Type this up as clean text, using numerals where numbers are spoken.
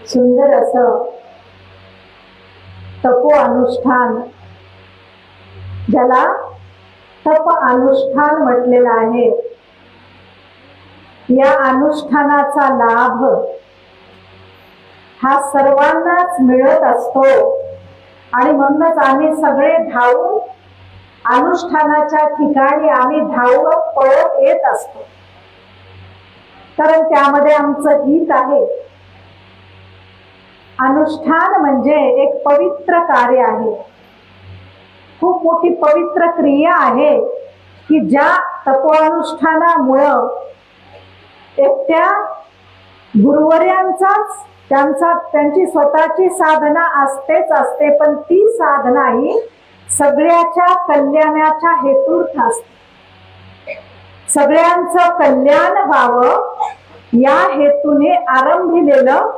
सुंदर असं तपो अनुष्ठान, ज्याला तप अनुष्ठान म्हटलेलं आहे, या अनुष्ठानाचा लाभ हा सर्वांनाच मिळत असतो आणि म्हणूनच आम्ही सगळे धावून अनुष्ठानाच्या ठिकाणी आम्ही धावत पळत येत असतो, कारण त्यामध्ये आमचं हित आहे. अनुष्ठान म्हणजे एक पवित्र कार्य आहे, खूप मोठी पवित्र क्रिया आहे की ज्या तपोअनुष्ठानामुळं एकट्या गुरुवर्यांचाच त्यांची स्वतःची साधना असतेच असते, पण ती साधना ही सगळ्याच्या कल्याणाच्या हेतूर्थ असते. सगळ्यांचं कल्याण व्हावं या हेतूने आरंभिलेलं